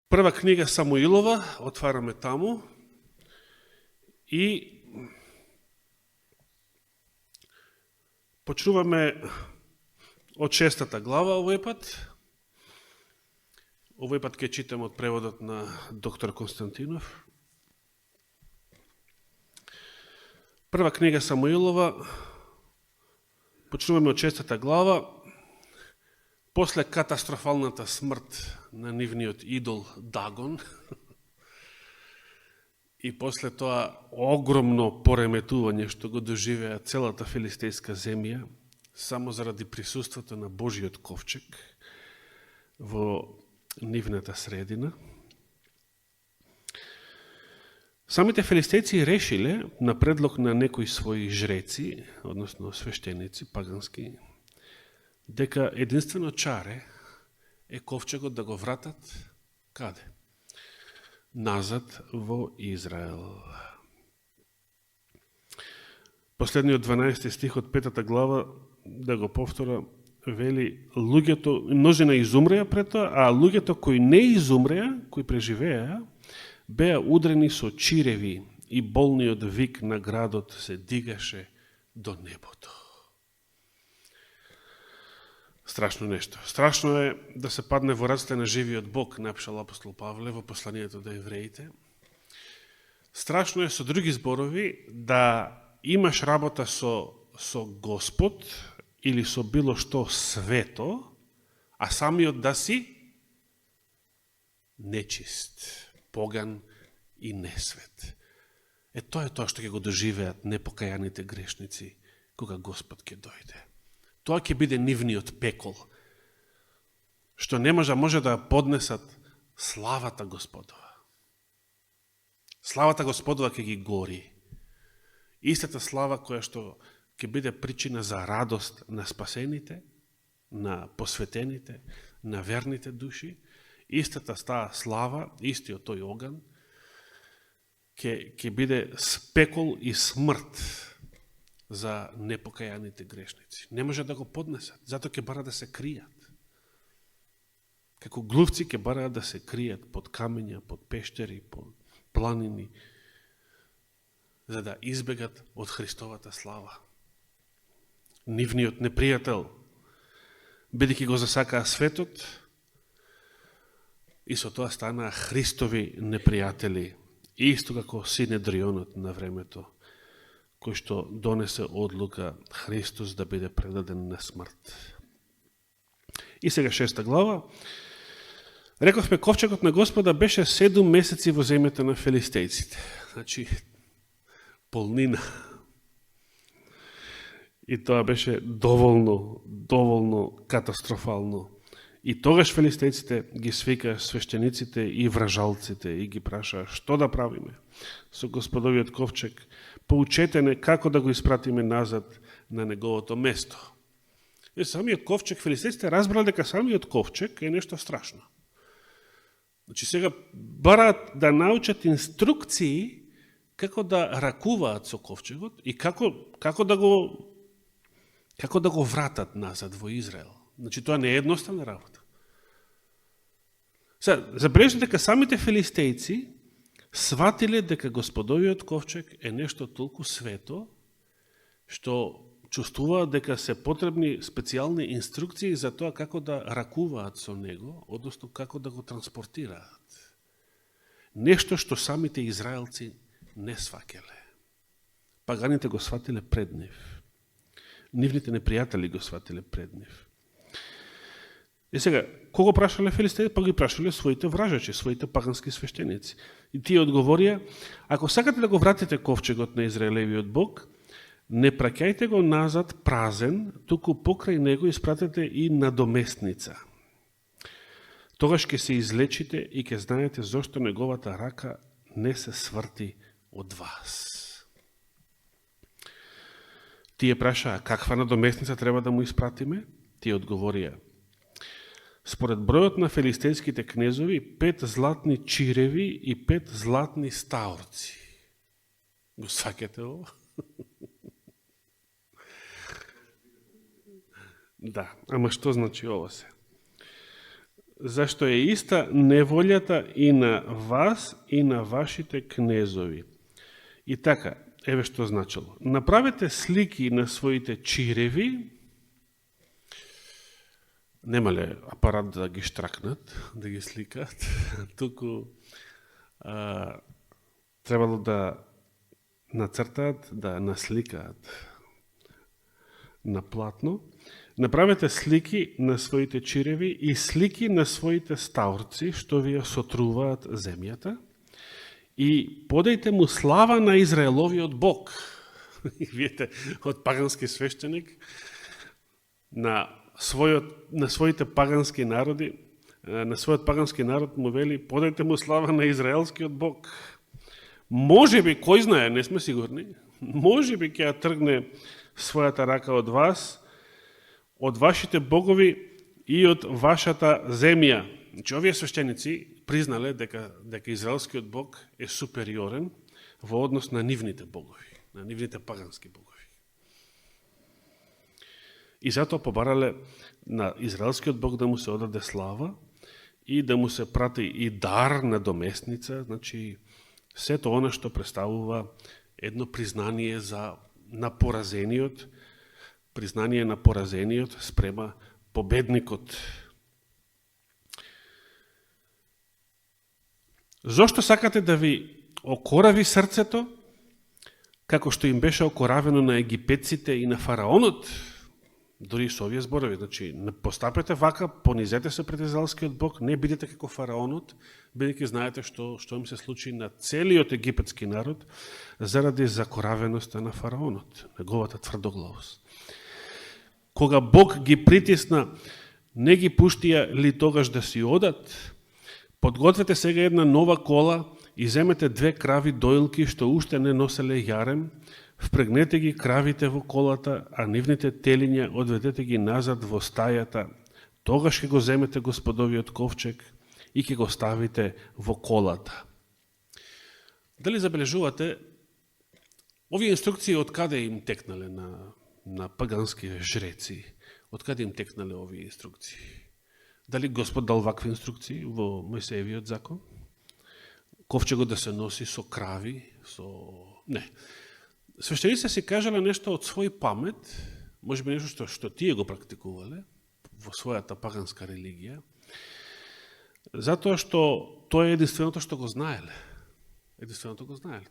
Прва книга Самуилова, отвараме таму и почнуваме од 6 глава овој пат. Овој пат ќе читам од преводот на доктор Константинов. Прва книга Самуилова, почнуваме од 6 глава. После катастрофалната смрт на нивниот идол Дагон и после тоа огромно пореметување што го доживеа целата филистејска земја само заради присуството на Божиот ковчег во нивната средина, самите филистејци решиле на предлог на некои своји жреци, односно свештеници пагански, дека единствено чаре е ковчегот да го вратат каде? Назад во Израел. Последниот 12 стих од 5 глава, да го повтора, вели, луѓето, множина изумреа пред тоа, а луѓето кои не изумреа, кои преживеа, беа удрени со чиреви и болниот вик на градот се дигаше до небото. Страшно нешто. Страшно е да се падне во раците на живиот Бог, напишал апостол Павле во посланието до евреите. Страшно е, со други зборови, да имаш работа со Господ или со било што свето, а самиот да си нечист, поган и несвет. Тоа е тоа што ќе го доживеат непокајаните грешници кога Господ ќе дојде. Тоа ќе биде нивниот пекол, што не може да поднесат славата Господова. Славата Господова ќе ги гори. Истата слава која што ќе биде причина за радост на спасените, на посветените, на верните души, истата таа слава, истиот тој оган, ќе биде спекол и смрт за непокајаните грешници. Не може да го поднесат, затоа ќе бара да се кријат. Како глувци ќе бараат да се кријат под камења, под пештери, под планини, за да избегат од Христовата слава. Нивниот непријател, бидејќи го засакаа светот, и со тоа станаа Христови непријатели, исто како Синедрионот на времето, кој што донесе одлука Христос да биде предаден на смрт. И сега 6 глава. Рековме, ковчегот на Господа беше 7 месеци во земјата на филистејците. Значи, полнина. И тоа беше доволно катастрофално. И тогаш филистејците ги свикаа свештениците и вражалците и ги прашаа што да правиме со Господовиот ковчег, поучете не како да го испратиме назад на неговото место. И самиот ковчег, филистејците разбрали дека самиот ковчег е нешто страшно. Значи сега бараат да научат инструкции како да ракуваат со ковчегот и како да го вратат назад во Израел. Значи тоа не е едноставна работа. Сега, забележите дека самите филистејци сватиле дека Господовиот ковчег е нешто толку свето, што чувствуваат дека се потребни специјални инструкции за тоа како да ракуваат со него, односно како да го транспортираат. Нешто што самите израелци не свакеле. Паганите го сватиле пред нив. Нивните непријатели го сватиле пред нив. И сега, кого прашале филистејците? Па ги прашале своите вражачи, своите пагански свештеници. И тие одговорија, ако сакате да го вратите ковчегот на Израелевиот Бог, не праќајте го назад празен, туку покрај него испратете и надоместница. Тогаш ќе се излечите и ќе знаете зошто неговата рака не се сврти од вас. Тие прашаа, каква надоместница треба да му испратиме? Тие одговорија, според бројот на филистејските кнезови, 5 златни чиреви и 5 златни стаорци. Го сваќате ово? Да, ама што значи ова се? зашто е иста неволјата и на вас и на вашите кнезови. И така, еве што значило. Направете слики на своите чиреви, немале апарат да ги штракнат, да ги сликат, туку требало да нацртаат, да насликаат на платно. Направете слики на своите чиреви и слики на своите стаурци, што ви ја сотруваат земјата, и подајте му слава на Израеловиот Бог. Видите, од пагански свештеник на своите пагански народи, на својот пагански народ му вели, подајте му слава на Израелскиот Бог. Може би, кој знае, не сме сигурни, може би ќе ја тргне својата рака од вас, од вашите богови и од вашата земја. Значи, овие свештеници признале дека Израелскиот Бог е супериорен во однос на нивните богови, на нивните пагански богови. И затоа побарале на Израелскиот Бог да му се одаде слава и да му се прати и дар на домесница, значи сето она што представува едно признание на поразениот, признание на поразениот спрема победникот. Зошто сакате да ви окорави срцето, како што им беше окоравено на египетците и на фараонот? Дори со овие зборови, значи, не постапете вака, понизете се пред Израелскиот Бог, не бидете како фараонот, бидејќи знаете што им се случи на целиот египетски народ заради закоравеноста на фараонот, неговата тврдоглавост. Кога Бог ги притисна, не ги пуштија ли тогаш да си одат? Подгответе сега една нова кола и земете 2 крави доилки што уште не носеле јарем, впрегнете ги кравите во колата, а нивните телиња одведете ги назад во стајата. Тогаш ќе го земете Господовиот ковчег и ќе го ставите во колата. Дали забележувате, овие инструкции од каде им текнале на пагански жреци? Од каде им текнале овие инструкции? Дали Господ дал вакви инструкции во Мојсеевиот закон? Ковчегот да се носи со крави, Не. Свештениците си кажале нешто од свој памет, може би нешто што тие го практикувале во својата паганска религија, затоа што тоа е единственото што го знаеле.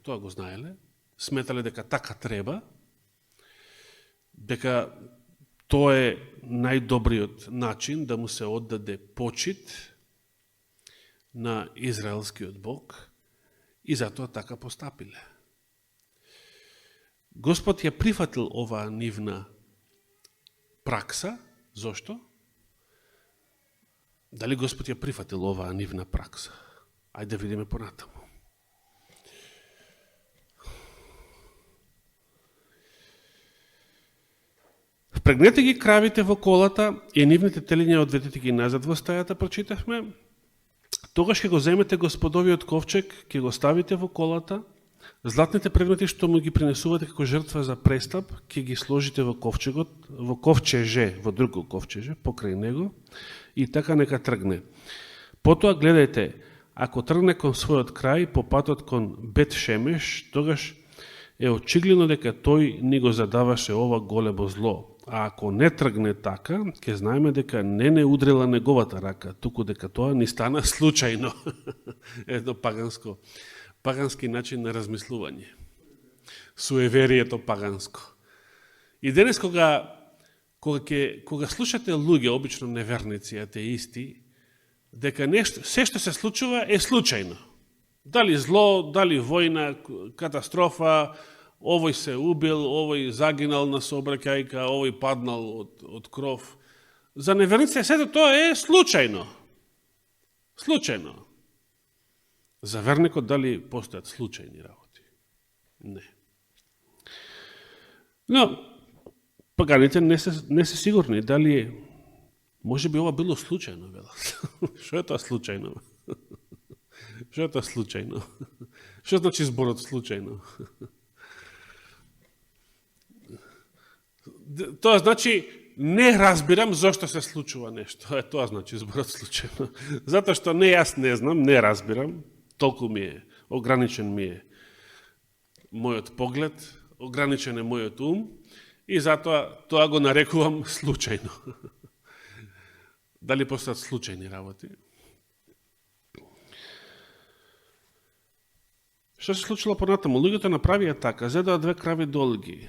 Тоа го знаеле, сметале дека така треба, дека тоа е најдобриот начин да му се оддаде почит на Израелскиот Бог и затоа така постапиле. Господ ја прифатил оваа нивна пракса. Зошто? Дали Господ ја прифатил оваа нивна пракса? Ајде да видиме понатаму. Впрегнете ги кравите во колата и нивните телиња одведете ги назад во стајата, прочитавме. Тогаш ќе го земете Господовиот ковчег, ќе го ставите во колата, златните предмети што му ги принесувате како жртва за престап, ќе ги сложите во ковчегот, во друго ковчеже, покрај него, и така нека тргне. Потоа гледајте, ако тргне кон својот крај, по патот кон Бет Шемеш, тогаш е очигледно дека тој ни го задаваше ова големо зло. А ако не тргне така, ќе знаеме дека не удрила неговата рака, туку дека тоа ни стана случајно. Едно пагански начин на размислување. Суеверието паганско. И денес кога слушате луѓе, обично неверници, атеисти, дека се што се случува е случајно. Дали зло, дали војна, катастрофа, овој се убил, овој загинал на сообраќајка, овој паднал од кров. За неверници сето тоа е случајно. Случајно. За верникот дали постојат случајни работи? Не. Но, паганите не се сигурни дали може би ова било случајно, велат. Што е тоа случајно? Што е тоа случајно? Што значи зборот случајно? Тоа значи не разбирам зошто се случува нешто. Тоа значи зборот случајно. Затоа што не јас не знам, не разбирам, толку ми е, ограничен ми е мојот поглед, ограничен е мојот ум и затоа тоа го нарекувам случајно. Дали постојат случајни работи? Што се случило понатаму? Луѓето направија така, зедоа 2 крави долги,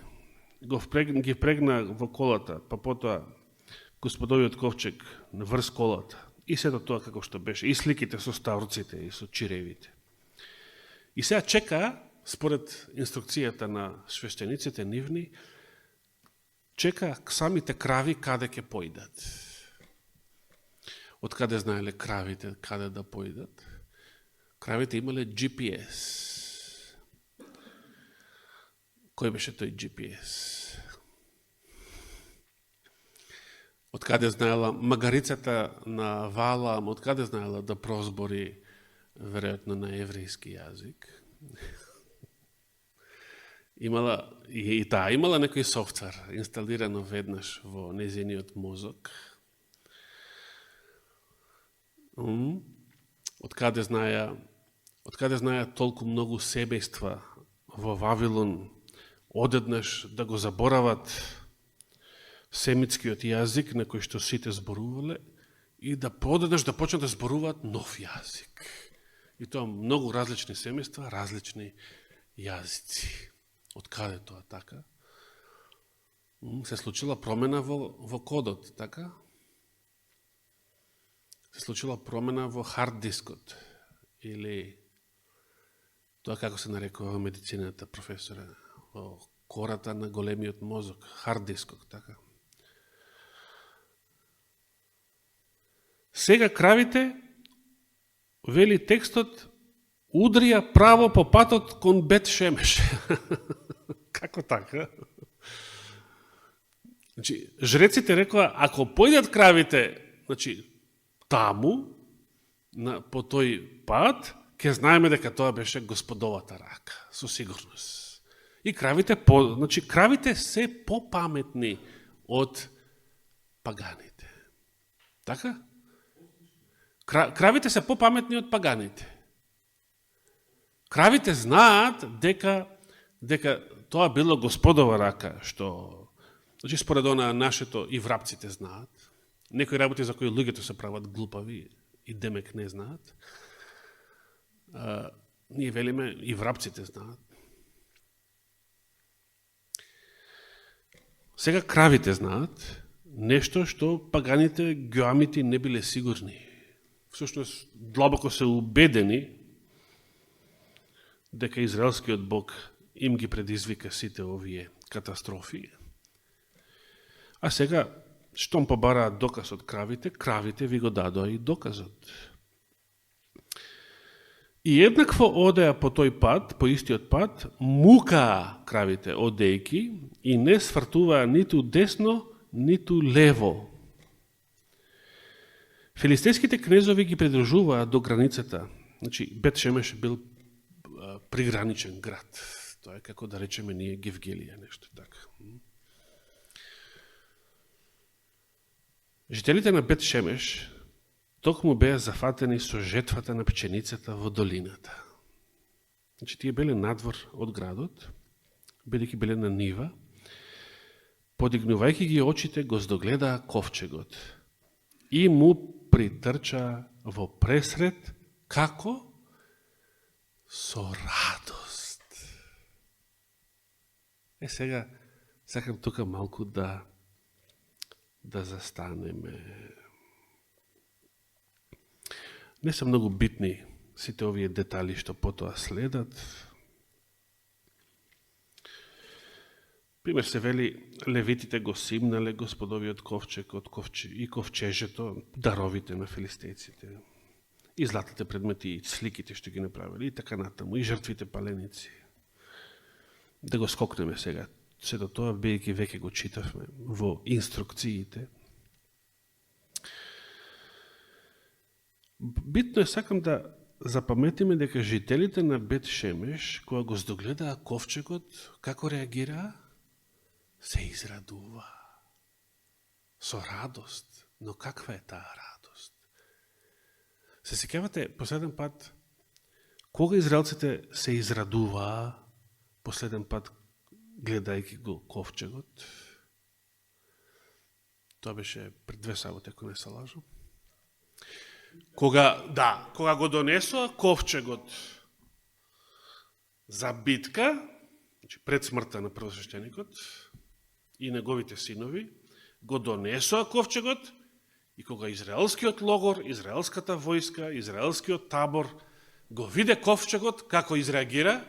ги впрегна во колата, па потоа господовиот ковчег врз колата. И сето тоа како што беше, и сликите со ставрците и со чиревите. И сега чека, според инструкцијата на свештениците нивни, чека самите крави каде ќе појдат. Од каде знаеле кравите каде да појдат? Кравите имале GPS. Кој беше тој GPS? Од каде знаела магарицата на Валаам, од каде знаела да прозбори веројатно на еврејски јазик? Имала и таа имала некој софтвер инсталирано веднаш во нејзиниот мозок. Од каде знаја толку многу себејства во Вавилон одеднаш да го заборават семитскиот јазик на кој што сите зборувале и да подеднаш да почнат да зборуваат нов јазик. И тоа многу различни семејства, различни јазици. Од каде тоа така? Се случила промена во кодот, така? Се случила промена во хард дискот или тоа како се нарекува во медицината, професора, во кората на големиот мозок, хард дискот, така? Сега кравите, вели текстот, удрија право по патот кон Бет Шемеш. Како така? Значи, жреците рекоа, ако појдат кравите, значи, таму, по тој пат, ќе знаеме дека тоа беше Господовата рака, со сигурност. И кравите се попаметни од паганите. Така? Кравите се попаметни од паганите. Кравите знаат дека тоа било Господова рака, што, значи, според она нашето и врапците знаат. Некои работи за кои луѓето се прават глупави и демек не знаат. Ние велиме и врапците знаат. Сега кравите знаат нешто што паганите геоамити не биле сигурни. Всушност, длабоко се убедени дека израелскиот Бог им ги предизвика сите овие катастрофи. А сега, штом побараат доказ од кравите ви го дадоа и доказот. И еднакво одеа по тој пат, по истиот пат, мукаа кравите одејки и не свртуваа ниту десно, ниту лево. Филистејските кнезови ги придружуваа до границата. Значи, Бет Шемеш бил приграничен град. Тоа е како да речеме ние Гевгелија, нешто така. Жителите на Бет Шемеш токму беа зафатени со жетвата на пченицата во долината. Значи, тие беле надвор од градот, бидејќи беле на нива, подигнувајќи ги очите, го здогледаа ковчегот и му притрча во пресред, како? Со радост. Сега, сакам тука малку да застанеме. Не се многу битни сите овие детали што потоа следат. Пример се вели, левитите го симнале Господовиот ковчег и ковчежето, даровите на филистејците, и златите предмети, и сликите што ги направили, и така натаму, и жртвите паленици. Да го скокнеме сега. Сето тоа, бидејќи веќе го читавме во инструкциите. Битно е, сакам да запаметиме дека жителите на Бет Шемеш, кога го здогледаа ковчегот, како реагираа? Се израдува. со радост. Но каква е таа радост? Се сеќавате последен пат, кога израелците се израдуваа последен пат гледајќи го ковчегот? Тоа беше пред 2 саботи, ако не се лажам. Кога го донесоа ковчегот за битка, значи пред смртта на првосвещеникот и неговите синови, го донесоа ковчегот и кога израелскиот логор, израелската војска, израелскиот табор го виде ковчегот, како изреагира?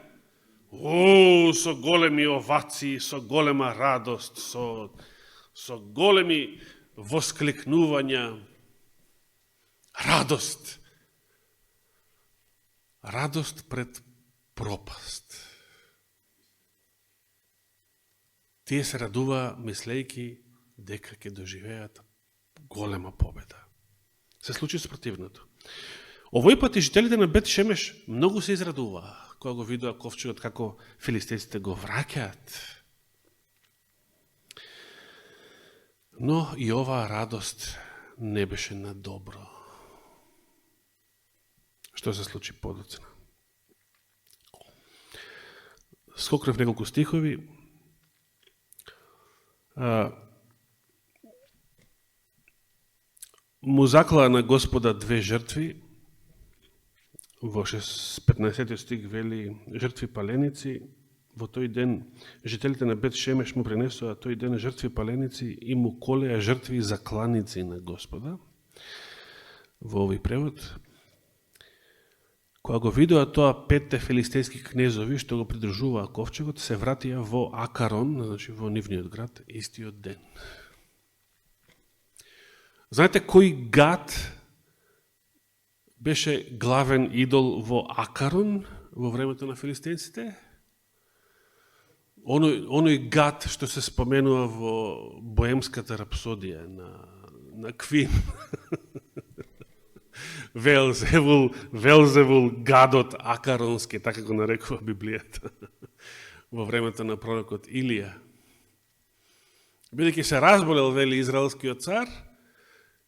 Со големи овации, со голема радост, со големи воскликнувања. Радост. Радост пред пропаст. Тие се радуваа мислејќи дека ќе доживеат голема победа. Се случи спротивното. Овој пат и жителите на Бет Шемеш многу се израдуваа кога го видоа ковчегот како филистејците го враќаат. Но и оваа радост не беше на добро. Што се случи подоцна? Скокнав неколку стихови. Му заклаа на Господа 2 жртви. Во 15 стих вели жртви паленици. Во тој ден жителите на Бет Шемеш му пренесоа тој ден жртви паленици и му колеа жртви закланици на Господа. Во овој превод. Кога го видоа тоа 5 филистејски кнезови што го придружуваа ковчегот, се вратија во Акарон, значи во нивниот град, истиот ден. Знаете кој гад беше главен идол во Акарон во времето на филистејците? Оној гад што се споменува во Боемската рапсодија на Квин. Велзевул, гадот Акаронски, така го нарекува Библијата, во времето на пророкот Илија. Бидејќи се разболел, вели израелскиот цар,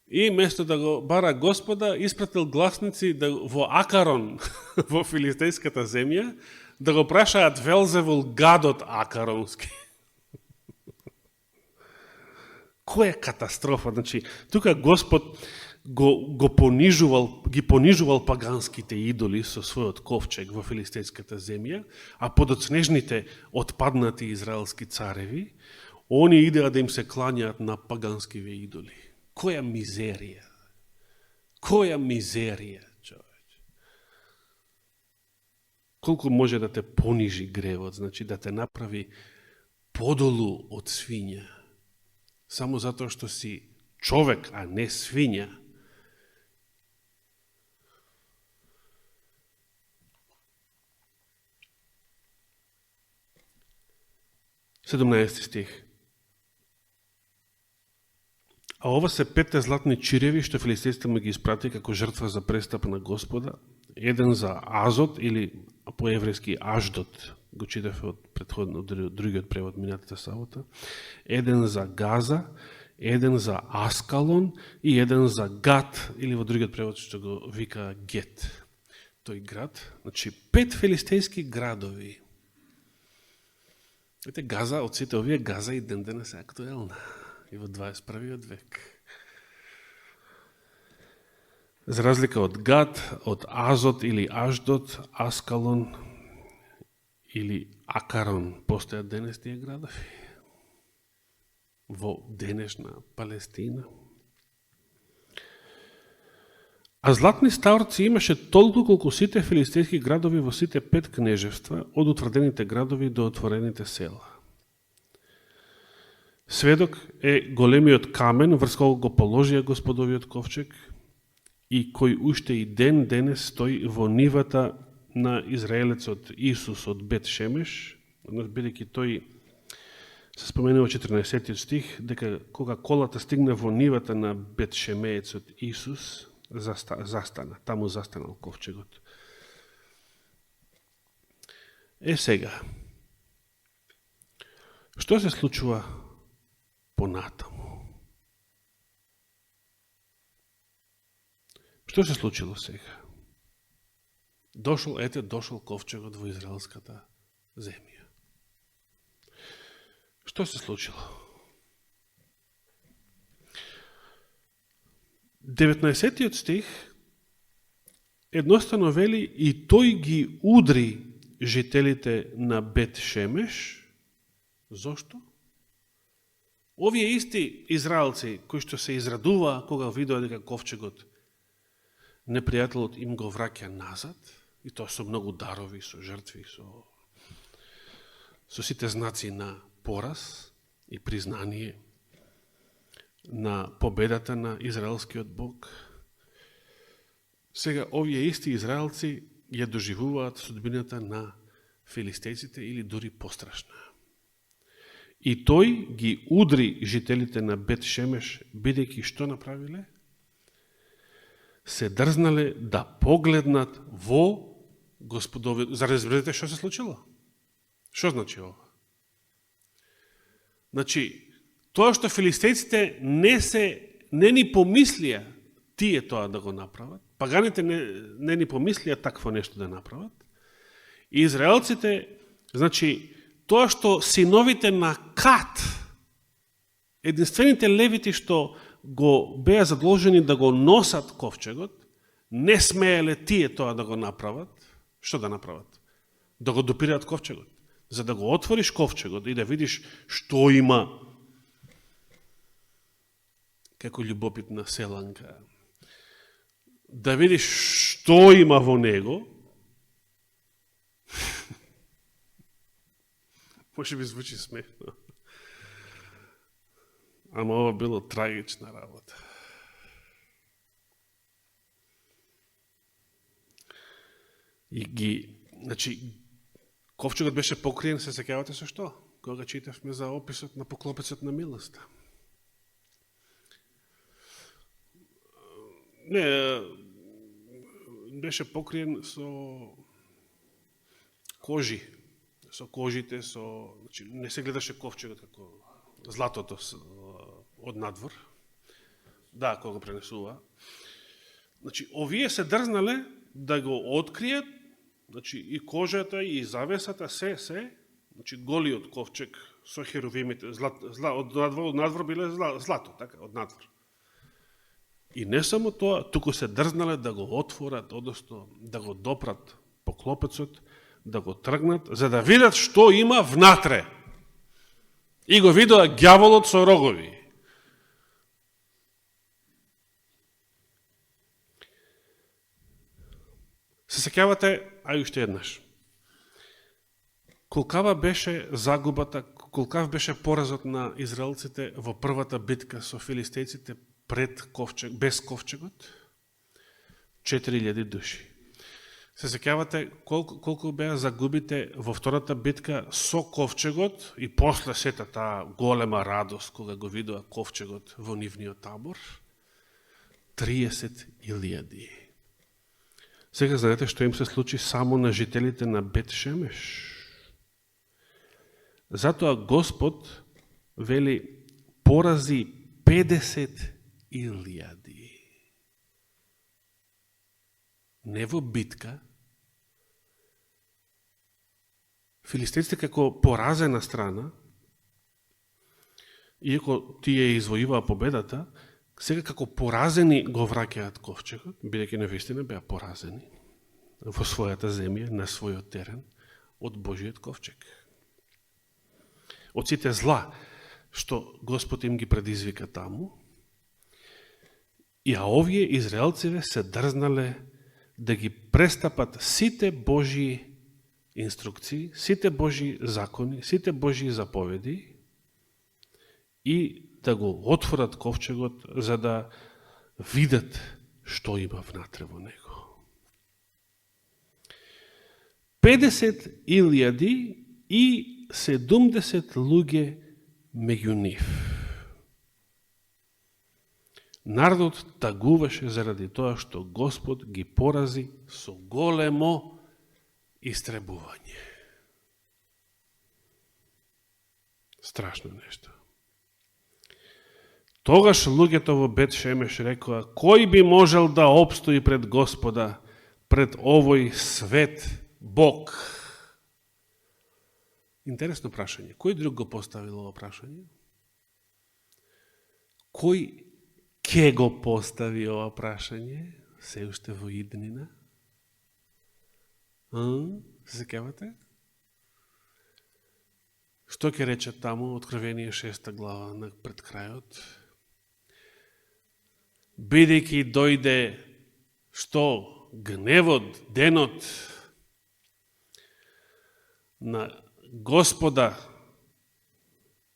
и место да го бара Господа, испратил гласници во Акарон, во филистејската земја, да го прашаат Велзевул, гадот Акаронски. Која катастрофа? Значи, тука Господ ги понижувал паганските идоли со својот ковчег во филистејската земја, а подоцнежните отпаднати израелски цареви, они идеа да им се клањаат на паганскиве идоли. Која мизерија! Која мизерија, човече! Колку може да те понижи гревот, значи да те направи подолу од свиња, само затоа што си човек, а не свиња. Седумнаести стих. А ова се 5 златни чиреви што филистејците му ги испрати како жртва за престап на Господа. Еден за Азот, или по-еврејски Аждот, го читавме од предходно, другиот превод минатата сабота. Еден за Газа, еден за Аскалон и еден за Гат, или во другиот превод што го вика Гет. Тој град, значи 5 филистејски градови. Ете, Газа, од сите овие, Газа и ден денес е актуелна. И во 21. век. За разлика од Гат, од Азот или Аждот, Аскалон или Акарон, постојат денес тие градови во денешна Палестина. А златни ставрци имаше толку колку сите филистејски градови во сите 5 кнежевства, од утврдените градови до отворените села. Сведок е големиот камен врз кого го положија Господовиот ковчег и кој уште и ден денес стои во нивата на израелецот Исус од Бет Шемеш, бидејќи тој се споменува 14 стих, дека кога колата стигна во нивата на Бет Шемеецот Исус, застана, таму застанал ковчегот. Сега, што се случува понатаму? Што се случило сега? Дошол ковчегот во израелската земја. Што се случило? 19 стих едноставно вели и тој ги удри жителите на Бет Шемеш. Зошто? Овие исти израелци кои што се израдуваа кога видоа дека ковчегот непријателот им го враќа назад, и тоа со многу дарови, со жртви, со сите знаци на пораз и признание на победата на израелскиот Бог. Сега овие исти израелци ја доживуваат судбината на филистејците или дури пострашна. И тој ги удри жителите на Бет Шемеш, бидејќи што направиле? Се дрзнале да погледнат во Господовиот. За разберете што се случило? Што значи ова? Значи, тоа што филистејците не ни помислија тие тоа да го направат, паганите не ни помислија такво нешто да направат, и израелците, значи, тоа што синовите на Кат, единствените левити што го беа задолжени да го носат ковчегот, не смееле тие тоа да го направат. Што да направат? Да го допираат ковчегот. За да го отвориш ковчегот и да видиш што има, како љубопитна селанка, да видиш што има во него, може би звучи смешно, ама ова било трагична работа. Значи, ковчегот беше покриен, се сеќавате со што? Кога читавме за описот на поклопецот на милоста. Не, беше покриен со кожи, со кожите, значи, не се гледаше ковчегот како златото од надвор. Да, кога го пренесува. Значи, овие се дрзнале да го откријат, значи, и кожата, и завесата, се, значи, голиот ковчег со херовимите, од надвор биле злато, така, од надвор. И не само тоа, туку се дрзнале да го отворат, односно да го допрат по клопецот, да го тргнат, за да видат што има внатре. И го видоа ѓаволот со рогови. Се сеќавате, ај уште еднаш. Колкава беше загубата, колкав беше поразот на израелците во првата битка со филистејците пред ковчег, без ковчегот? 4000 души. Се сеќавате колку беа загубите во втората битка со ковчегот и после сета таа голема радост кога го видоа ковчегот во нивниот табор? 30.000. Сега знаете што им се случи само на жителите на Бет Шемеш. Затоа Господ вели порази 50.000. Не во битка. Филистејците како поразена страна, иако тие извојуваа победата, сега како поразени го враќаат ковчегот, бидејќи навистина беа поразени во својата земја, на својот терен, од Божиот ковчег. Од сите зла што Господ им ги предизвика таму, и овие израелциве се дрзнале да ги престапат сите Божии инструкции, сите Божии закони, сите Божии заповеди и да го отворат ковчегот за да видат што има внатре во него. 50.000 и 70 луѓе меѓу нив. Народот тагуваше заради тоа што Господ ги порази со големо истребување. Страшно нешто. Тогаш луѓето во Бет Шемеш рекоа: кој би можел да обстои пред Господа, пред овој свет Бог? Интересно прашање. Кој друг го поставил ово прашање? Кој ке го постави ова прашање? Се уште во иднина? Се сеќавате? Што ќе рече таму, Откровение 6 глава пред крајот? Бидејќи дојде што? Гневот, денот на Господа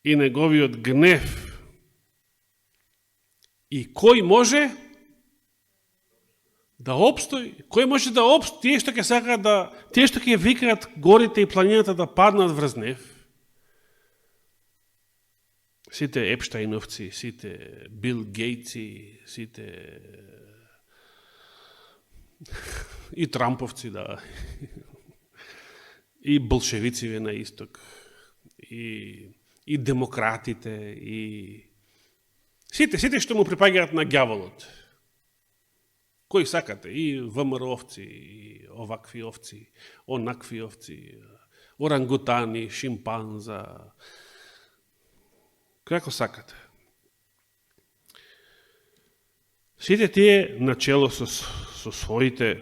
и неговиот гнев. И кој може да обстои? Кој може да обстои? Тие што ќе сакаат да, тие што ќе викаат горите и планината да паднат врз нив, сите Епштајновци, сите Бил Гейтси, сите и Трамповци, да, и болшевициве на исток, и демократите, и сите што му припаѓаат на ѓаволот. Кои сакате? И ВМРО-овци, и овакви овци, онакви овци, орангутани, шимпанза, како сакате. Сите тие начело со својата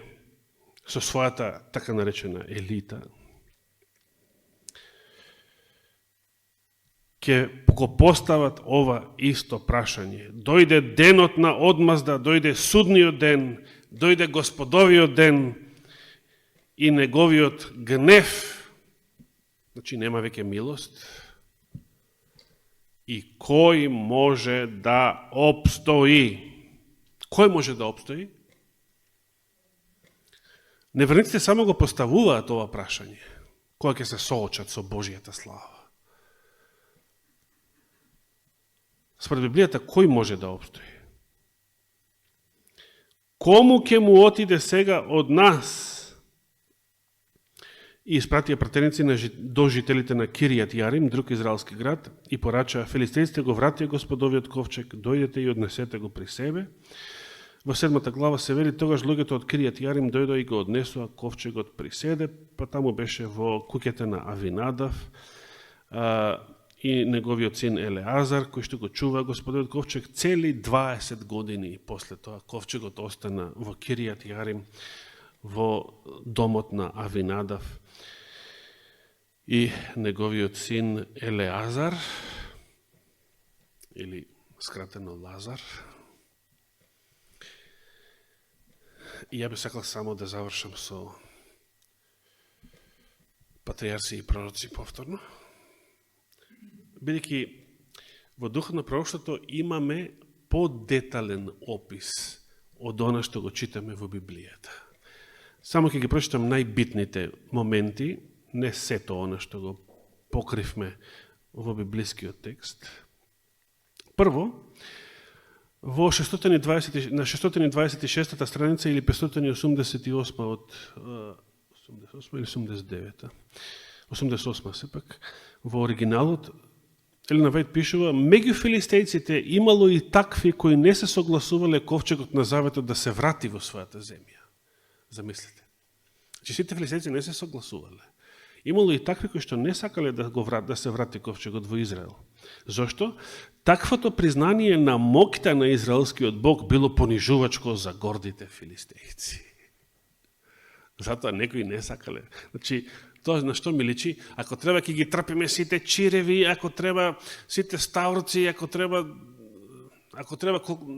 така наречена елита, ќе го постават ова исто прашање. Дојде денот на одмазда, дојде судниот ден, дојде Господовиот ден и неговиот гнев. Значи нема веќе милост. И кој може да обстои? Кој може да обстои? Неверниците само го поставуваат ова прашање, кога ќе се соочат со Божијата слава. Според Библијата, кој може да обстои? Кому ќе му отиде сега од нас? И испратија пратеници до жителите на Киријат Јарим, друг израелски град, и порачаа: филистејците го вратија Господовиот ковчег, дојдете и однесете го при себе. Во 7 глава се вели: тогаш луѓето од Киријат Јарим дојдоа и го однесоа ковчегот при себе, па таму беше во куќата на Авинадав и неговиот син Елеазар, кој што го чува Господовиот ковчег. Цели 20 години после тоа ковчегот остана во Киријат Јарим, во домот на Авинадав и неговиот син Елеазар, или скратено Лазар. И ја би сакал само да завршам со патриарси и пророци повторно. Бидејќи во духот на пророштвото имаме подетален опис од она што го читаме во Библијата. Само ќе ги прочитам најбитните моменти, не сето она што го покривме во библискиот текст. Прво, во 626 страница или 588 од 88 или 89, 88 сепак, во оригиналот Елена Вајд пишува: меѓу филистејците имало и такви кои не се согласувале ковчегот на заветот да се врати во својата земја. Замислете. Че сите филистејци не се согласувале. Имало и такви кои што не сакале да се врати ковчегот во Израел. Зошто? Таквото признание на моќта на израелскиот Бог било понижувачко за гордите филистејци. Затоа некои не сакале. Значи, тоа на што ми личи? Ако треба ќе ги трпиме сите чиреви, ако треба сите ставрци, ако треба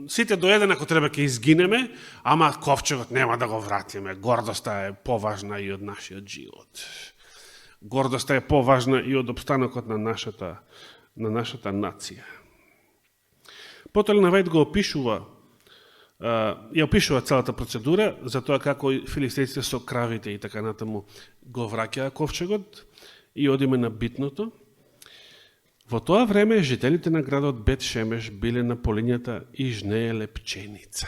сите до еден, ако треба ќе изгинеме, ама ковчегот нема да го вратиме. Гордоста е поважна и од нашиот живот. Гордоста е поважна и од опстанокот на нашата нација. Потоа Елена Вајд го опишува, ја опишува целата процедура за тоа како филистејците со кравите и така натаму го враќаа ковчегот, и одиме на битното. Во тоа време жителите на градот Бет Шемеш биле на полињата и жнееле пченица.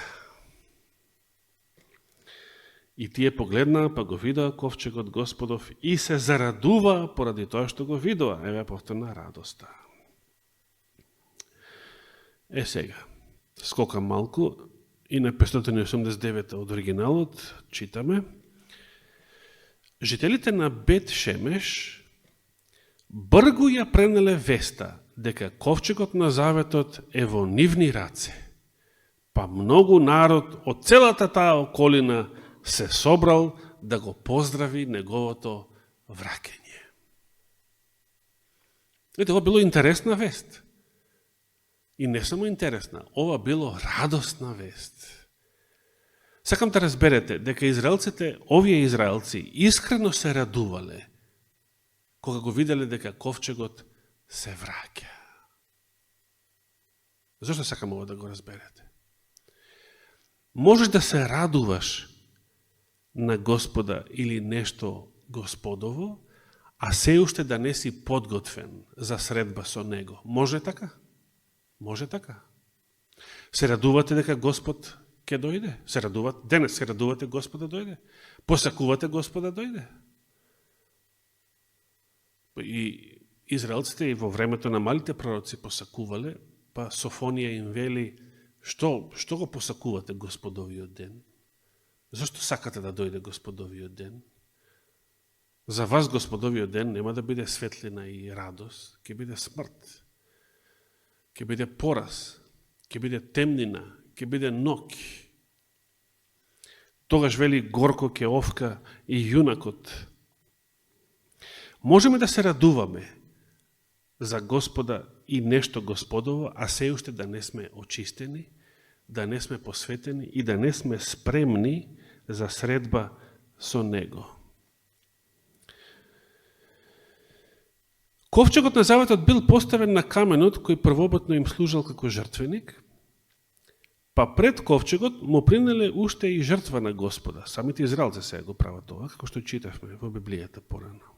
И тие погледнаа, па го видоа ковчегот Господов и се зарадуваа поради тоа што го видоа. Еве повторна радоста. Сега, скокам малку и на 589 од оригиналот читаме: жителите на Бет Шемеш бргу ја пренеле веста дека ковчегот на заветот е во нивни раце, па многу народ од целата таа околина се собрал да го поздрави неговото враќање. Ете, ова било интересна вест. И не само интересна, ова било радосна вест. Сакам да разберете дека израелците, овие израелци, искрено се радувале кога го виделе дека ковчегот се враќа. Зошто сакам ова да го разберете? Можеш да се радуваш на Господа или нешто Господово, а се уште да не си подготвен за средба со Него. Може така? Може така. Се радувате дека Господ ќе дојде? Се радувате? Денес се радувате Господа дојде? Посакувате Господа дојде? И израелците и во времето на малите пророци посакувале, па Софонија им вели: што го посакувате Господовиот ден? Зошто сакате да дојде Господовиот ден? За вас Господовиот ден нема да биде светлина и радост, ќе биде смрт, ќе биде пораз, ќе биде темнина, ќе биде ноќ. Тогаш вели горко ќе овка и јунакот. Можеме да се радуваме за Господа и нешто Господово, а се уште да не сме очистени, да не сме посветени и да не сме спремни за средба со Него. Ковчегот на заветот бил поставен на каменот кој првоботно им служал како жртвеник, па пред ковчегот му принеле уште и жртва на Господа. Самите израелци сега го прават тоа, како што читавме во Библијата порано.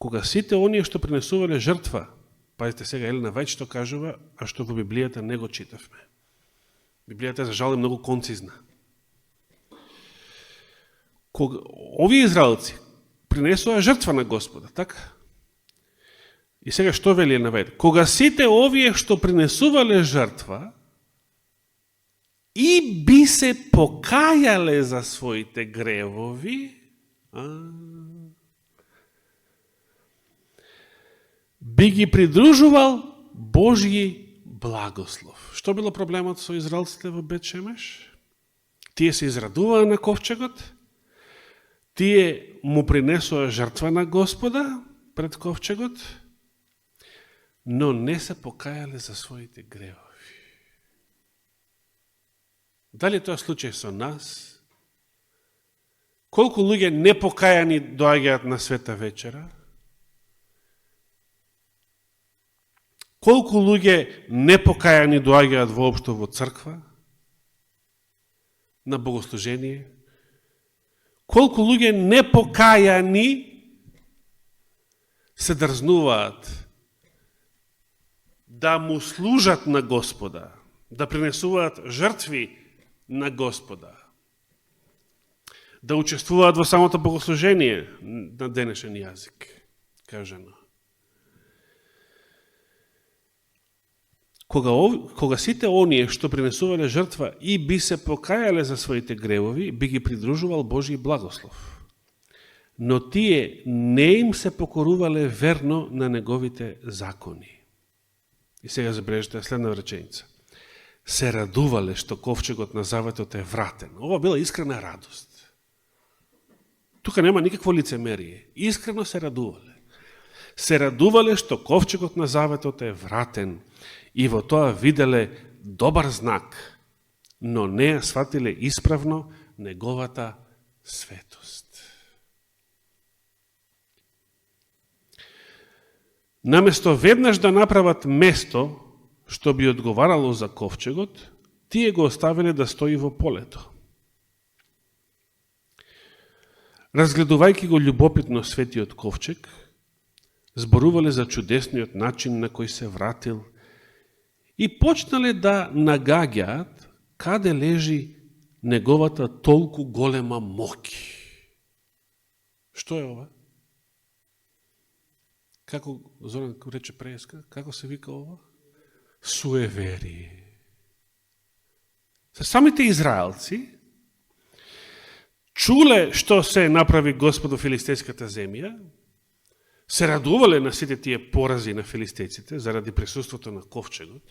Кога сите оние што принесувале жртва, пазите сега Елена Вајд што кажува, а што во Библијата не го читавме. Библијата за жал е многу концизна. Кога овие израелци принесува жртва на Господа, така? И сега што вели Елена Вајд? Кога сите овие што принесувале жртва и би се покајале за своите гревови, би ги придружувал Божји благослов. Што било проблемот со израелците во Бет Шемеш? Тие се израдуваа на ковчегот, тие му принесува жртва на Господа пред ковчегот, но не се покајале за своите гревови. Дали тоа случај со нас? Колку луѓе непокајани доаѓаат на света вечера? Колку луѓе непокајани доаѓаат воопшто во црква? На богослужение? Колку луѓе непокајани се дрзнуваат да му служат на Господа, да принесуваат жртви на Господа, да учествуваат во самото богослужение на денешен јазик, кажано. Кога сите оние што принесувале жртва и би се покајале за своите гревови, би ги придружувал Божји благослов. Но тие не им се покорувале верно на неговите закони. И сега забележите следна реченица. Се радувале што ковчегот на заветот е вратен. Ова била искрена радост. Тука нема никакво лицемерие. Искрено се радувале. Се радувале што ковчегот на заветот е вратен и во тоа виделе добар знак, но не ја сватиле исправно неговата светост. Наместо веднаш да направат место што би одговарало за ковчегот, тие го оставиле да стои во полето. Разгледувајќи го љубопитно светиот ковчег, зборувале за чудесниот начин на кој се вратил и почнале да нагаѓаат каде лежи неговата толку голема моќ. Што е ова? Како Зоран рече преска, како се вика ова? суевери. Самите израелци чуле што се направи Господ во филистејската земја, се радувале на сите тие порази на филистејците заради присуството на ковчегот,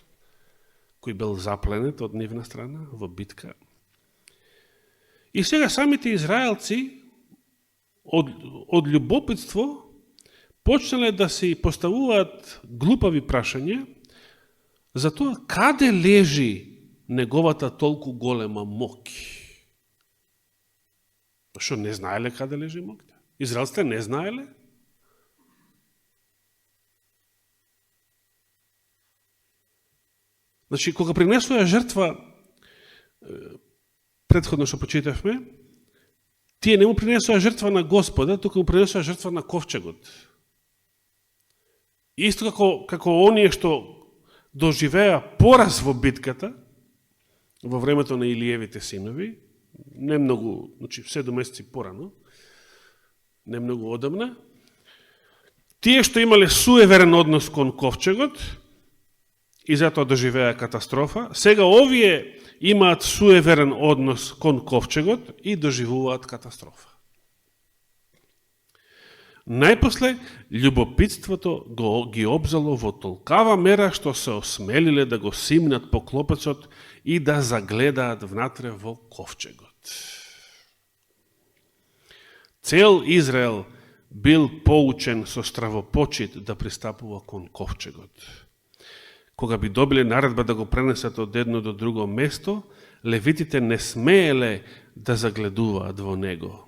кој бил запленет од нивна страна во битка. И сега самите израелци од љубопитство почнале да се поставуваат глупави прашања за тоа каде лежи неговата толку голема моќ. Што не знаеле каде лежи моќта? Израелците не знаеле? Значи, кога принесува жртва, предходно што почитавме, тие не му принесува жртва на Господа, туку му принесува жртва на ковчегот. Исто како оние што доживеа пораз во битката, во времето на Илиевите синови, не многу, значи 7 месеци порано, не многу одамна, тие што имале суеверен однос кон ковчегот и затоа доживеа катастрофа, сега овие имаат суеверен однос кон ковчегот и доживуваат катастрофа. Најпосле, љубопитството ги обзало во толкава мера што се осмелиле да го симнат по клопецот и да загледаат внатре во ковчегот. Цел Израел бил поучен со стравопочит да пристапува кон ковчегот. Кога би добиле наредба да го пренесат од едно до друго место, левитите не смееле да загледуваат во него.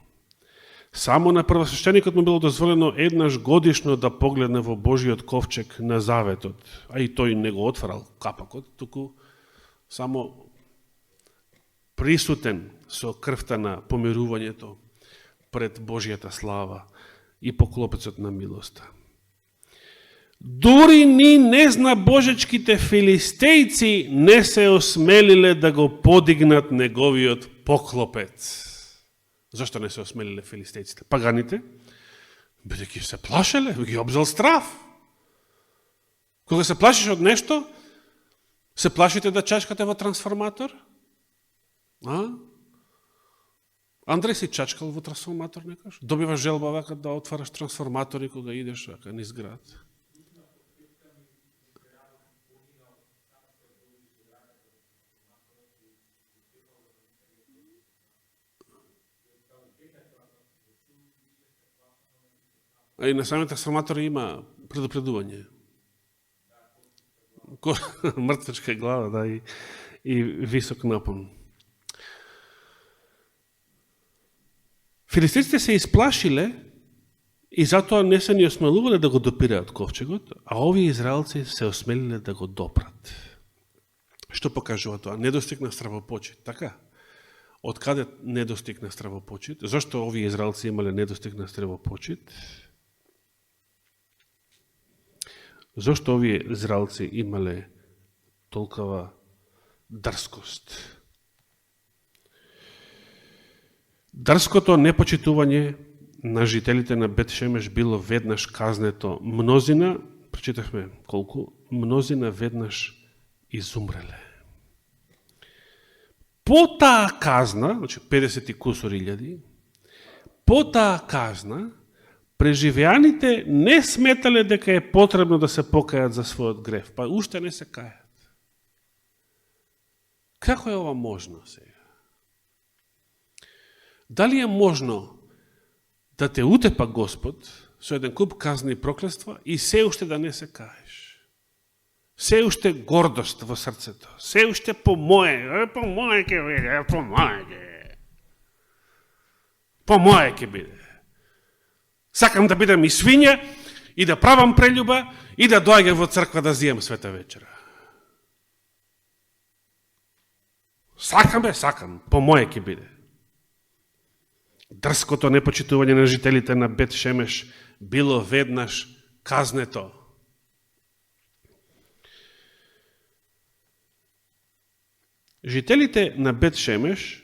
Само на првосвещеникот му било дозволено еднаш годишно да погледне во Божиот ковчег на заветот, а и тој не го отварал капакот, туку само присутен со крвта на помирувањето пред Божијата слава и по клопецот на милоста. Дури ни незна божечките филистејци не се осмелиле да го подигнат неговиот поклопец. Зашто не се осмелиле филистејците? Паганите, бидејќи се плашеле, ги обзел страв. Кога се плашиш од нешто, се плашите да чачкате во трансформатор? Андреј си чачкал во трансформатор, некаш? Добиваш желба вака да отвараш трансформатори кога идеш вака низ град. А и на самите трансформатори има предупредување. Мртвечка глава, да, и висок напон. Филистејците се исплашиле и затоа не се ни осмелувале да го допираат ковчегот, а овие израелци се осмелиле да го допрат. Што покажува тоа? Недостиг на стравопочит, така? Од каде недостиг на стравопочит? Зошто овие израелци имале недостиг на стравопочит? Зошто овие израелци имале толкова дрскост? Дрското непочитување на жителите на Бет-Шемеш било веднаш казнето. Мнозина, прочитавме колку, мнозина веднаш изумреле. По таа казна, значи 50 и кусор илјади, по таа казна, преживеаните не сметале дека е потребно да се покајат за својот грев, па уште не се кајат. Како е ова можно сега? Дали е можно да те утепа Господ со еден куп казни и проклетства и се уште да не се каеш? Се уште гордост во срцето, се уште по моје ќе биде, по моје ќе биде. Сакам да бидам и свиња, и да правам прелюба, и да доаѓам во црква да зијам света вечера. Сакам, по моје ќе биде. Дрското непочитување на жителите на Бет-Шемеш било веднаш казнето. Жителите на Бет-Шемеш,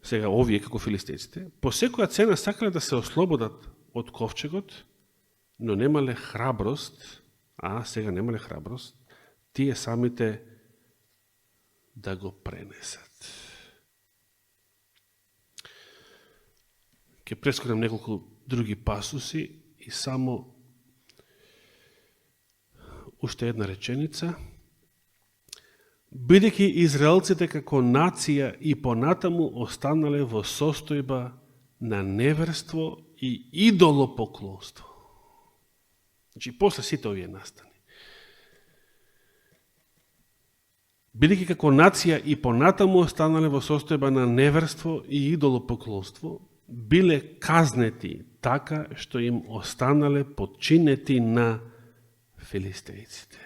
сега овие како филистејците, по секоја цена сакале да се ослободат од ковчегот, но немале храброст, сега немале храброст, тие самите да го пренесат. Ќе прескорам неколку други пасуси и само уште една реченица. Бидејќи израелците како нација и понатаму останале во состојба на неверство и идолопоклонство. Значи, после сите овие настани. Бидејќи како нација и понатаму останале во состојба на неверство и идолопоклонство, биле казнети така што им останале подчинети на филистејците.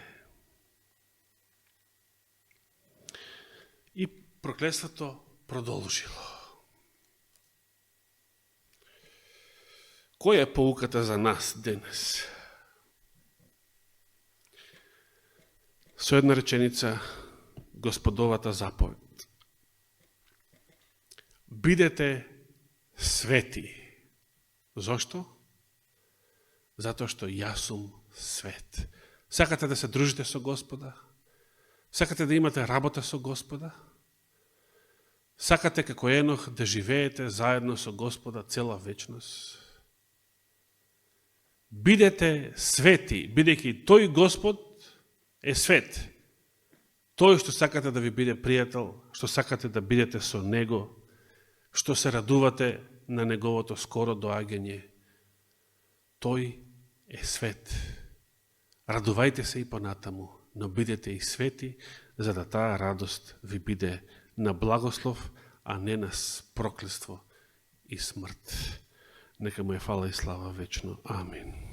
И проклетството продолжило. Која е поуката за нас денес? Со една реченица, Господовата заповед. Бидете свети. Зошто? Затоа што јас сум свет. Сакате да се дружите со Господа? Сакате да имате работа со Господа? Сакате како Енох да живеете заедно со Господа цела вечност? Бидете свети, бидејќи тој Господ е свет. Тој што сакате да ви биде пријател, што сакате да бидете со Него, што се радувате на Неговото скоро доаѓање, тој е свет. Радувајте се и понатаму, но бидете и свети, за да таа радост ви биде на благослов, а не на проклетство и смрт. Нека му е фала и слава вечно. Амин.